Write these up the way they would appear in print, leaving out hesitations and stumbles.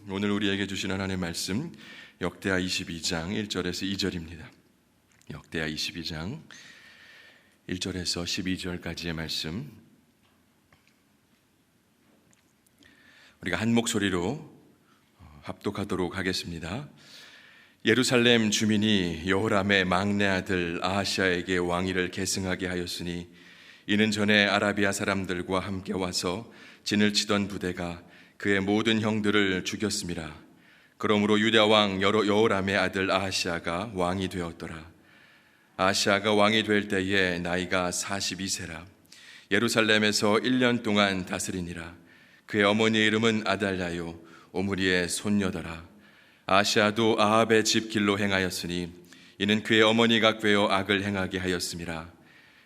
오늘 우리에게 주신 하나님의 말씀 역대하 22장 1절에서 2절입니다. 역대하 22장 1절에서 12절까지의 말씀, 우리가 한 목소리로 합독하도록 하겠습니다. 예루살렘 주민이 여호람의 막내 아들 아하시아에게 왕위를 계승하게 하였으니 이는 전에 아라비아 사람들과 함께 와서 진을 치던 부대가 그의 모든 형들을 죽였음이라. 그러므로 유다 왕 여호람의 아들 아하시아가 왕이 되었더라. 아하시아가 왕이 될 때에 나이가 42세라. 예루살렘에서 1년 동안 다스리니라. 그의 어머니의 이름은 아달랴요 오므리의 손녀더라. 아하시아도 아합의 집 길로 행하였으니 이는 그의 어머니가 꾀어 악을 행하게 하였음이라.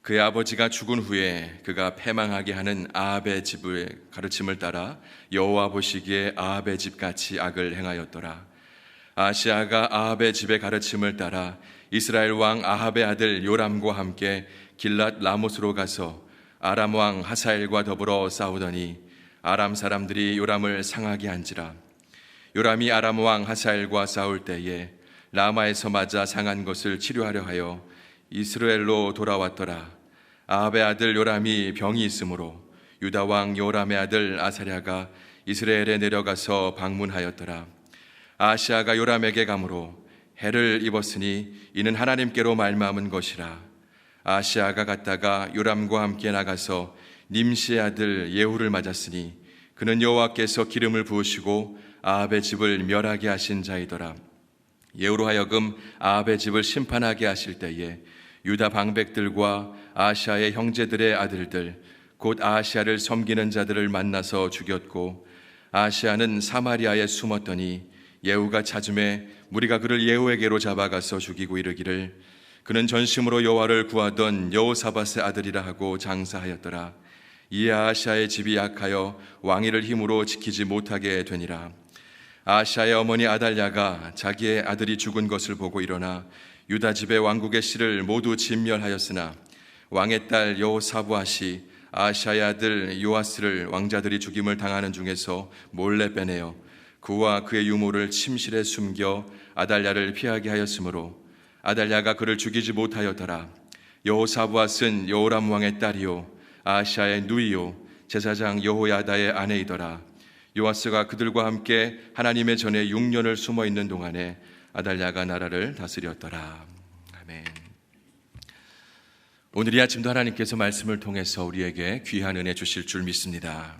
그의 아버지가 죽은 후에 그가 패망하게 하는 아합의 집의 가르침을 따라 여호와 보시기에 아합의 집같이 악을 행하였더라. 아하시아가 아합의 집의 가르침을 따라 이스라엘 왕 아합의 아들 요람과 함께 길랏 라못으로 가서 아람 왕 하사엘과 더불어 싸우더니 아람 사람들이 요람을 상하게 한지라. 요람이 아람 왕 하사엘과 싸울 때에 라마에서 맞아 상한 것을 치료하려 하여 이스라엘로 돌아왔더라. 아합의 아들 요람이 병이 있으므로 유다 왕 요람의 아들 아사랴가 이스라엘에 내려가서 방문하였더라. 아하시아가 요람에게 가므로 해를 입었으니 이는 하나님께로 말미암은 것이라. 아하시아가 갔다가 요람과 함께 나가서 님시의 아들 예후를 맞았으니 그는 여호와께서 기름을 부으시고 아합의 집을 멸하게 하신 자이더라. 예후로 하여금 아합의 집을 심판하게 하실 때에 유다 방백들과 아하시아의 형제들의 아들들 곧 아하시아를 섬기는 자들을 만나서 죽였고 아하시아는 사마리아에 숨었더니 예후가 찾음에 무리가 그를 예후에게로 잡아가서 죽이고 이르기를 그는 전심으로 여호와를 구하던 여호사밧의 아들이라 하고 장사하였더라. 이에 아하시아의 집이 약하여 왕위를 힘으로 지키지 못하게 되니라. 아하시아의 어머니 아달랴가 자기의 아들이 죽은 것을 보고 일어나 유다 집의 왕국의 씨를 모두 진멸하였으나 왕의 딸 여호사부앗이 아하시아의 아들 요아스를 왕자들이 죽임을 당하는 중에서 몰래 빼내어 그와 그의 유모를 침실에 숨겨 아달랴를 피하게 하였으므로 아달랴가 그를 죽이지 못하였더라. 여호사부앗은 여호람 왕의 딸이요 아하시아의 누이요 제사장 여호야다의 아내이더라. 요아스가 그들과 함께 하나님의 전에 6년을 숨어 있는 동안에 아달랴가 나라를 다스렸더라. 아멘. 오늘 이 아침도 하나님께서 말씀을 통해서 우리에게 귀한 은혜 주실 줄 믿습니다.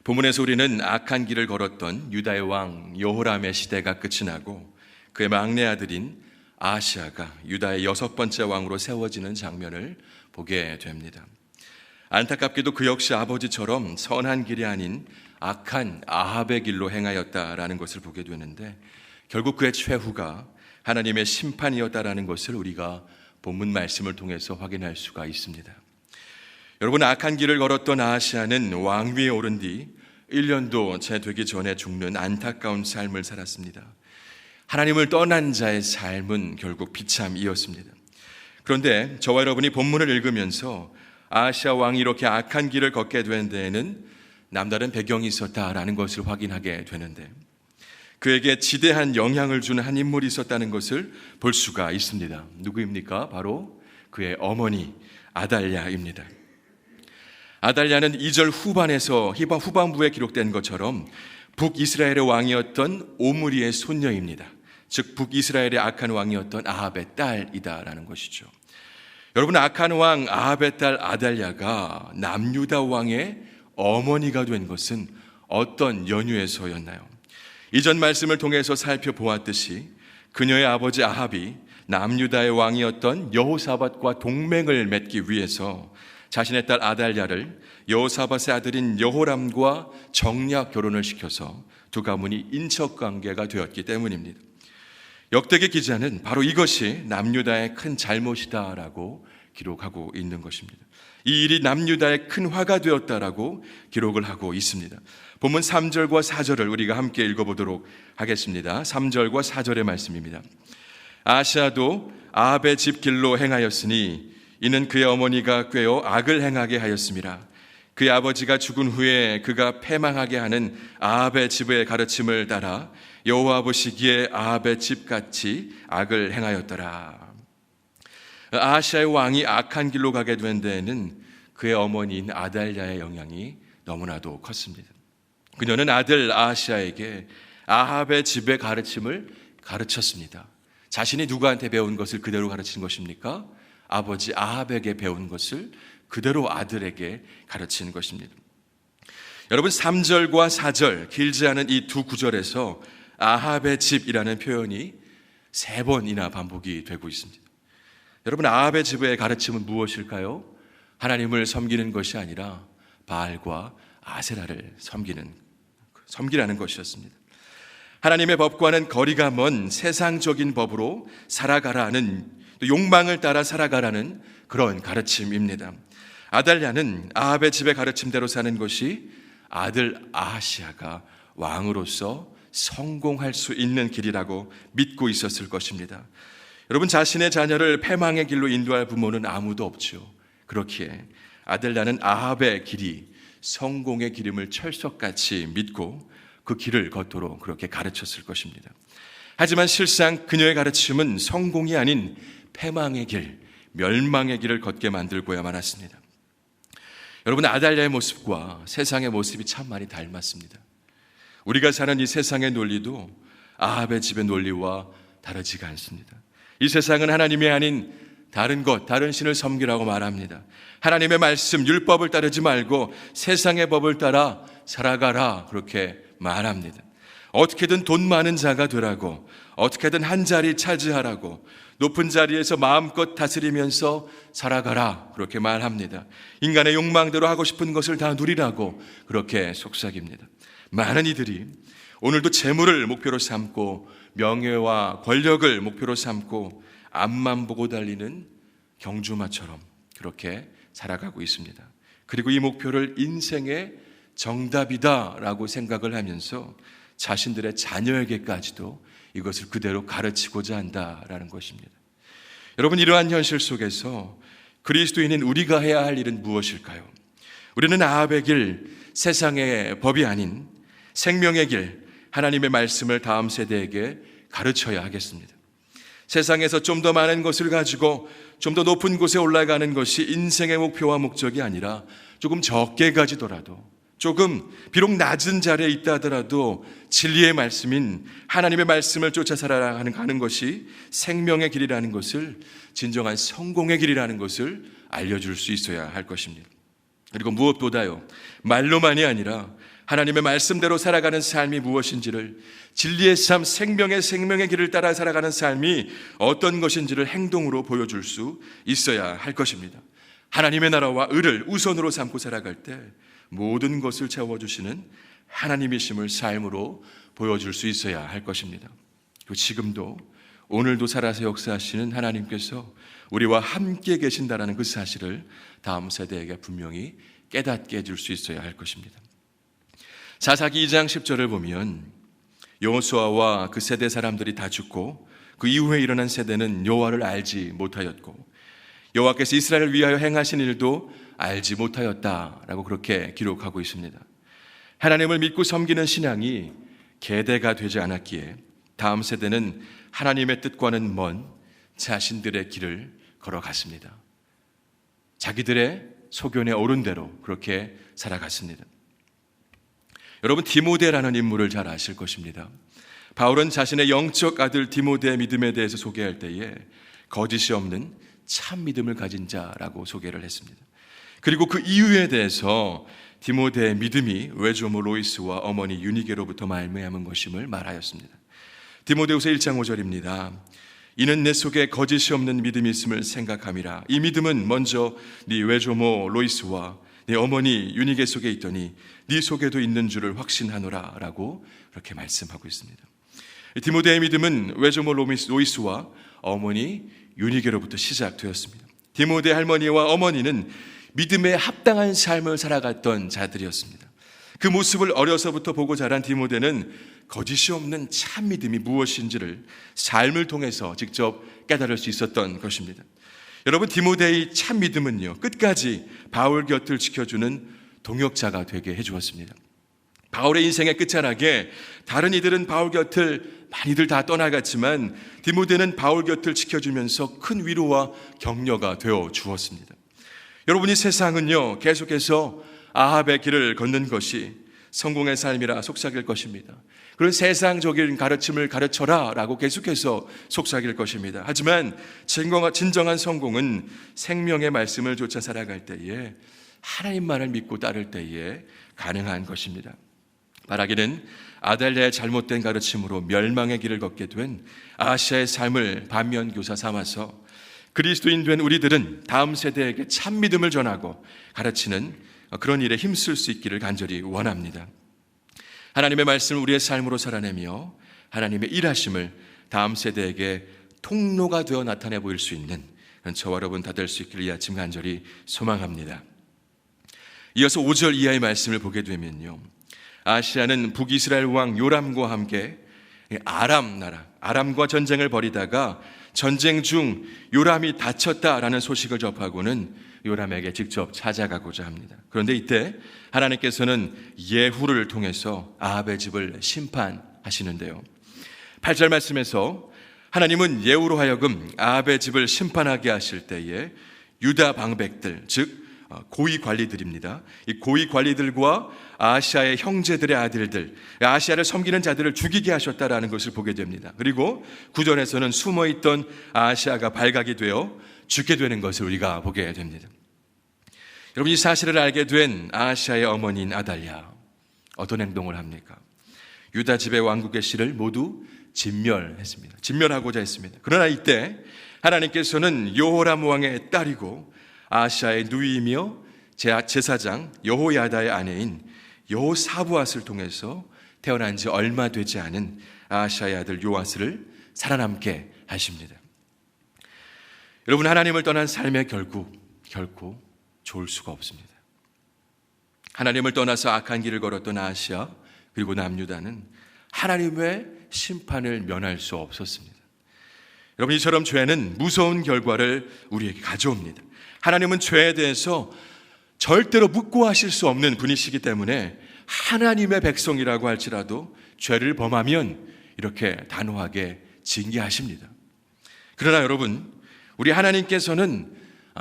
본문에서 우리는 악한 길을 걸었던 유다의 왕 여호람의 시대가 끝이 나고 그의 막내 아들인 아하시아가 유다의 6번째 왕으로 세워지는 장면을 보게 됩니다. 안타깝게도 그 역시 아버지처럼 선한 길이 아닌 악한 아합의 길로 행하였다라는 것을 보게 되는데 결국 그의 최후가 하나님의 심판이었다라는 것을 우리가 본문 말씀을 통해서 확인할 수가 있습니다. 여러분, 악한 길을 걸었던 아하시아는 왕위에 오른 뒤 1년도 채 되기 전에 죽는 안타까운 삶을 살았습니다. 하나님을 떠난 자의 삶은 결국 비참이었습니다. 그런데 저와 여러분이 본문을 읽으면서 아하시아 왕이 이렇게 악한 길을 걷게 된 데에는 남다른 배경이 있었다라는 것을 확인하게 되는데 그에게 지대한 영향을 준 한 인물이 있었다는 것을 볼 수가 있습니다. 누구입니까? 바로 그의 어머니 아달랴입니다. 아달랴는 2절 후반부에 기록된 것처럼 북이스라엘의 왕이었던 오므리의 손녀입니다. 즉 북이스라엘의 악한 왕이었던 아합의 딸이다라는 것이죠. 여러분, 악한 왕 아합의 딸 아달랴가 남유다 왕의 어머니가 된 것은 어떤 연유에서였나요? 이전 말씀을 통해서 살펴보았듯이 그녀의 아버지 아합이 남유다의 왕이었던 여호사밧과 동맹을 맺기 위해서 자신의 딸 아달랴를 여호사밧의 아들인 여호람과 정략 결혼을 시켜서 두 가문이 인척관계가 되었기 때문입니다. 역대기 기자는 바로 이것이 남유다의 큰 잘못이다라고 기록하고 있는 것입니다. 이 일이 남유다의 큰 화가 되었다라고 기록을 하고 있습니다. 본문 3절과 4절을 우리가 함께 읽어보도록 하겠습니다. 3절과 4절의 말씀입니다. 아하시아도 아합의 집 길로 행하였으니 이는 그의 어머니가 꾀어 악을 행하게 하였음이라. 그의 아버지가 죽은 후에 그가 패망하게 하는 아합의 집의 가르침을 따라 여호와 보시기에 아합의 집같이 악을 행하였더라. 아하시아의 왕이 악한 길로 가게 된 데에는 그의 어머니인 아달랴의 영향이 너무나도 컸습니다. 그녀는 아들 아하시아에게 아합의 집의 가르침을 가르쳤습니다. 자신이 누구한테 배운 것을 그대로 가르친 것입니까? 아버지 아합에게 배운 것을 그대로 아들에게 가르치는 것입니다. 여러분, 3절과 4절 길지 않은 이 두 구절에서 아합의 집이라는 표현이 3번이나 반복이 되고 있습니다. 여러분, 아합의 집의 가르침은 무엇일까요? 하나님을 섬기는 것이 아니라 바알과 아세라를 섬기라는 것이었습니다. 하나님의 법과는 거리가 먼 세상적인 법으로 살아가라는, 또 욕망을 따라 살아가라는 그런 가르침입니다. 아달랴는 아합의 집의 가르침대로 사는 것이 아들 아하시아가 왕으로서 성공할 수 있는 길이라고 믿고 있었을 것입니다. 여러분, 자신의 자녀를 패망의 길로 인도할 부모는 아무도 없죠. 그렇기에 아달랴는 아합의 길이 성공의 길임을 철석같이 믿고 그 길을 걷도록 그렇게 가르쳤을 것입니다. 하지만 실상 그녀의 가르침은 성공이 아닌 패망의 길, 멸망의 길을 걷게 만들고야 말았습니다. 여러분, 아달랴의 모습과 세상의 모습이 참 많이 닮았습니다. 우리가 사는 이 세상의 논리도 아합의 집의 논리와 다르지가 않습니다. 이 세상은 하나님이 아닌 다른 것, 다른 신을 섬기라고 말합니다. 하나님의 말씀, 율법을 따르지 말고 세상의 법을 따라 살아가라, 그렇게 말합니다. 어떻게든 돈 많은 자가 되라고, 어떻게든 한 자리 차지하라고, 높은 자리에서 마음껏 다스리면서 살아가라, 그렇게 말합니다. 인간의 욕망대로 하고 싶은 것을 다 누리라고 그렇게 속삭입니다. 많은 이들이 오늘도 재물을 목표로 삼고 명예와 권력을 목표로 삼고 앞만 보고 달리는 경주마처럼 그렇게 살아가고 있습니다. 그리고 이 목표를 인생의 정답이다라고 생각을 하면서 자신들의 자녀에게까지도 이것을 그대로 가르치고자 한다라는 것입니다. 여러분, 이러한 현실 속에서 그리스도인인 우리가 해야 할 일은 무엇일까요? 우리는 아합의 길, 세상의 법이 아닌 생명의 길, 하나님의 말씀을 다음 세대에게 가르쳐야 하겠습니다. 세상에서 좀 더 많은 것을 가지고 좀 더 높은 곳에 올라가는 것이 인생의 목표와 목적이 아니라 조금 적게 가지더라도, 조금 비록 낮은 자리에 있다 하더라도 진리의 말씀인 하나님의 말씀을 쫓아 살아가는 것이 생명의 길이라는 것을, 진정한 성공의 길이라는 것을 알려줄 수 있어야 할 것입니다. 그리고 무엇보다요, 말로만이 아니라 하나님의 말씀대로 살아가는 삶이 무엇인지를, 진리의 삶, 생명의 길을 따라 살아가는 삶이 어떤 것인지를 행동으로 보여줄 수 있어야 할 것입니다. 하나님의 나라와 의를 우선으로 삼고 살아갈 때 모든 것을 채워주시는 하나님이심을 삶으로 보여줄 수 있어야 할 것입니다. 그리고 지금도 오늘도 살아서 역사하시는 하나님께서 우리와 함께 계신다는 그 사실을 다음 세대에게 분명히 깨닫게 해줄 수 있어야 할 것입니다. 사사기 2장 10절을 보면 여호수아와 그 세대 사람들이 다 죽고 그 이후에 일어난 세대는 여호와를 알지 못하였고 여호와께서 이스라엘을 위하여 행하신 일도 알지 못하였다라고 그렇게 기록하고 있습니다. 하나님을 믿고 섬기는 신앙이 계대가 되지 않았기에 다음 세대는 하나님의 뜻과는 먼 자신들의 길을 걸어갔습니다. 자기들의 소견에 오른 대로 그렇게 살아갔습니다. 여러분, 디모데라는 인물을 잘 아실 것입니다. 바울은 자신의 영적 아들 디모데의 믿음에 대해서 소개할 때에 거짓이 없는 참 믿음을 가진 자라고 소개를 했습니다. 그리고 그 이유에 대해서 디모데의 믿음이 외조모 로이스와 어머니 유니게로부터 말미암은 것임을 말하였습니다. 디모데후서 1장 5절입니다. 이는 내 속에 거짓이 없는 믿음이 있음을 생각함이라. 이 믿음은 먼저 네 외조모 로이스와 네 어머니 유니게 속에 있더니 네 속에도 있는 줄을 확신하노라 라고 그렇게 말씀하고 있습니다. 디모데의 믿음은 외조모 로이스와 어머니 유니게로부터 시작되었습니다. 디모데 할머니와 어머니는 믿음에 합당한 삶을 살아갔던 자들이었습니다. 그 모습을 어려서부터 보고 자란 디모데는 거짓이 없는 참 믿음이 무엇인지를 삶을 통해서 직접 깨달을 수 있었던 것입니다. 여러분, 디모데의 참 믿음은요, 끝까지 바울 곁을 지켜주는 동역자가 되게 해주었습니다. 바울의 인생의 끝자락에 다른 이들은 바울 곁을 많이들 다 떠나갔지만 디모데는 바울 곁을 지켜주면서 큰 위로와 격려가 되어 주었습니다. 여러분이 세상은요 계속해서 아합의 길을 걷는 것이 성공의 삶이라 속삭일 것입니다. 그런 세상적인 가르침을 가르쳐라 라고 계속해서 속삭일 것입니다. 하지만 진정한 성공은 생명의 말씀을 쫓아 살아갈 때에 하나님만을 믿고 따를 때에 가능한 것입니다. 바라기는 아달랴의 잘못된 가르침으로 멸망의 길을 걷게 된 아시아의 삶을 반면교사 삼아서 그리스도인 된 우리들은 다음 세대에게 참 믿음을 전하고 가르치는 그런 일에 힘쓸 수 있기를 간절히 원합니다. 하나님의 말씀을 우리의 삶으로 살아내며 하나님의 일하심을 다음 세대에게 통로가 되어 나타내 보일 수 있는 저와 여러분 다 될 수 있기를 이 아침 간절히 소망합니다. 이어서 5절 이하의 말씀을 보게 되면요, 아시아는 북이스라엘 왕 요람과 함께 아람과 전쟁을 벌이다가 전쟁 중 요람이 다쳤다라는 소식을 접하고는 요람에게 직접 찾아가고자 합니다. 그런데 이때 하나님께서는 예후를 통해서 아합의 집을 심판하시는데요, 8절 말씀에서 하나님은 예후로 하여금 아합의 집을 심판하게 하실 때에 유다 방백들, 즉 고위 관리들입니다. 이 고위 관리들과 아시아의 형제들의 아들들, 아시아를 섬기는 자들을 죽이게 하셨다라는 것을 보게 됩니다. 그리고 구절에서는 숨어있던 아시아가 발각이 되어 죽게 되는 것을 우리가 보게 됩니다. 여러분, 이 사실을 알게 된 아시아의 어머니인 아달랴, 어떤 행동을 합니까? 유다 집의 왕국의 씨를 모두 진멸했습니다. 진멸하고자 했습니다. 그러나 이때 하나님께서는 여호람 왕의 딸이고 아시아의 누이이며 제사장 여호야다의 아내인 여호사부앗을 통해서 태어난 지 얼마 되지 않은 아시아의 아들 요아스를 살아남게 하십니다. 여러분, 하나님을 떠난 삶의 결국 결코 좋을 수가 없습니다. 하나님을 떠나서 악한 길을 걸었던 아시아 그리고 남유다는 하나님의 심판을 면할 수 없었습니다. 여러분, 이처럼 죄는 무서운 결과를 우리에게 가져옵니다. 하나님은 죄에 대해서 절대로 묵고하실 수 없는 분이시기 때문에 하나님의 백성이라고 할지라도 죄를 범하면 이렇게 단호하게 징계하십니다. 그러나 여러분, 우리 하나님께서는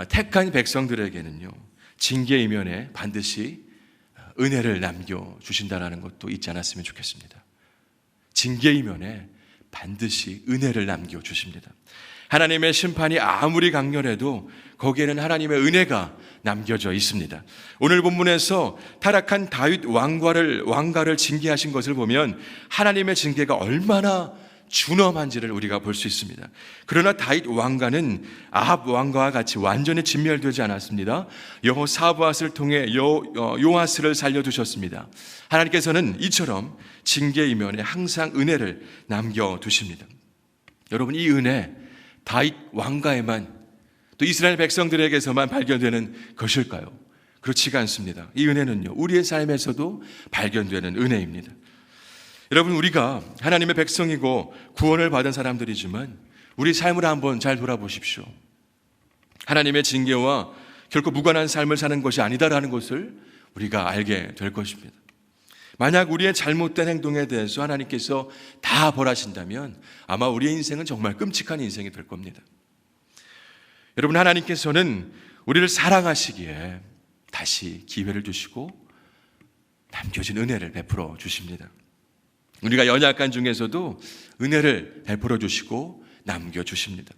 택한 백성들에게는요, 징계 이면에 반드시 은혜를 남겨주신다는 것도 잊지 않았으면 좋겠습니다. 징계 이면에 반드시 은혜를 남겨주십니다. 하나님의 심판이 아무리 강렬해도 거기에는 하나님의 은혜가 남겨져 있습니다. 오늘 본문에서 타락한 다윗 왕가를 징계하신 것을 보면 하나님의 징계가 얼마나 준엄한지를 우리가 볼 수 있습니다. 그러나 다윗 왕가는 아합 왕가와 같이 완전히 진멸되지 않았습니다. 여호사부앗을 통해 요아스를 살려두셨습니다. 하나님께서는 이처럼 징계 이면에 항상 은혜를 남겨두십니다. 여러분, 이 은혜 다윗 왕가에만 또 이스라엘 백성들에게서만 발견되는 것일까요? 그렇지가 않습니다. 이 은혜는요, 우리의 삶에서도 발견되는 은혜입니다. 여러분, 우리가 하나님의 백성이고 구원을 받은 사람들이지만 우리 삶을 한번 잘 돌아보십시오. 하나님의 징계와 결코 무관한 삶을 사는 것이 아니다라는 것을 우리가 알게 될 것입니다. 만약 우리의 잘못된 행동에 대해서 하나님께서 다 벌하신다면 아마 우리의 인생은 정말 끔찍한 인생이 될 겁니다. 여러분, 하나님께서는 우리를 사랑하시기에 다시 기회를 주시고 남겨진 은혜를 베풀어 주십니다. 우리가 연약한 중에서도 은혜를 베풀어 주시고 남겨주십니다.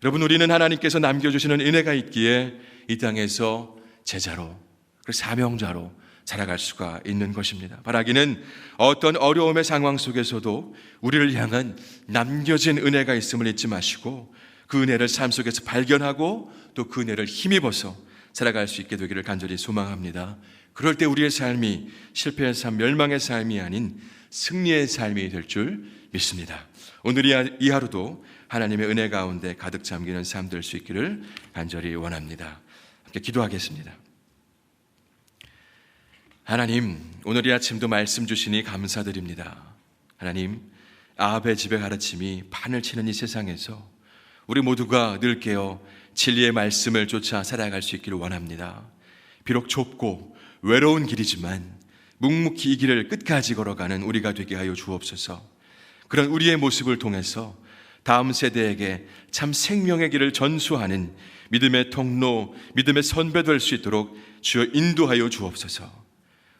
여러분, 우리는 하나님께서 남겨주시는 은혜가 있기에 이 땅에서 제자로, 사명자로 살아갈 수가 있는 것입니다. 바라기는 어떤 어려움의 상황 속에서도 우리를 향한 남겨진 은혜가 있음을 잊지 마시고 그 은혜를 삶 속에서 발견하고 또 그 은혜를 힘입어서 살아갈 수 있게 되기를 간절히 소망합니다. 그럴 때 우리의 삶이 실패의 삶, 멸망의 삶이 아닌 승리의 삶이 될 줄 믿습니다. 오늘 이 하루도 하나님의 은혜 가운데 가득 잠기는 삶 될 수 있기를 간절히 원합니다. 함께 기도하겠습니다. 하나님, 오늘 이 아침도 말씀 주시니 감사드립니다. 하나님, 아합의 집의 가르침이 판을 치는 이 세상에서 우리 모두가 늘 깨어 진리의 말씀을 쫓아 살아갈 수 있기를 원합니다. 비록 좁고 외로운 길이지만 묵묵히 이 길을 끝까지 걸어가는 우리가 되게 하여 주옵소서. 그런 우리의 모습을 통해서 다음 세대에게 참 생명의 길을 전수하는 믿음의 통로, 믿음의 선배 될 수 있도록 주여 인도하여 주옵소서.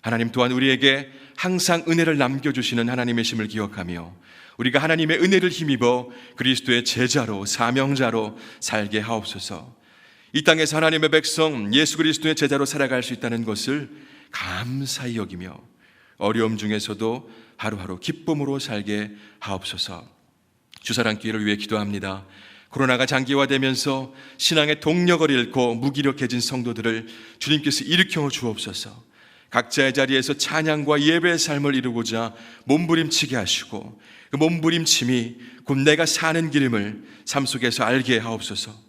하나님 또한 우리에게 항상 은혜를 남겨주시는 하나님이심을 기억하며 우리가 하나님의 은혜를 힘입어 그리스도의 제자로, 사명자로 살게 하옵소서. 이 땅에서 하나님의 백성 예수 그리스도의 제자로 살아갈 수 있다는 것을 감사히 여기며 어려움 중에서도 하루하루 기쁨으로 살게 하옵소서. 주사랑교회를 위해 기도합니다. 코로나가 장기화되면서 신앙의 동력을 잃고 무기력해진 성도들을 주님께서 일으켜 주옵소서. 각자의 자리에서 찬양과 예배의 삶을 이루고자 몸부림치게 하시고 그 몸부림침이 곧 내가 사는 길임을 삶 속에서 알게 하옵소서.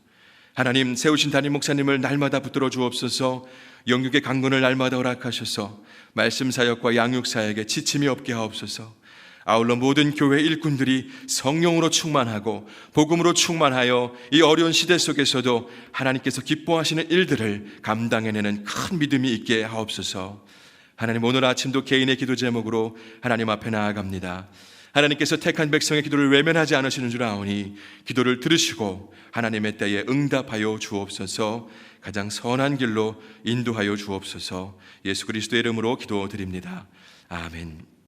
하나님, 세우신 담임 목사님을 날마다 붙들어 주옵소서. 영육의 강건을 날마다 허락하셔서 말씀 사역과 양육 사역에 지침이 없게 하옵소서. 아울러 모든 교회 일꾼들이 성령으로 충만하고 복음으로 충만하여 이 어려운 시대 속에서도 하나님께서 기뻐하시는 일들을 감당해내는 큰 믿음이 있게 하옵소서. 하나님, 오늘 아침도 개인의 기도 제목으로 하나님 앞에 나아갑니다. 하나님께서 택한 백성의 기도를 외면하지 않으시는 줄 아오니 기도를 들으시고 하나님의 때에 응답하여 주옵소서. 가장 선한 길로 인도하여 주옵소서. 예수 그리스도의 이름으로 기도드립니다. 아멘.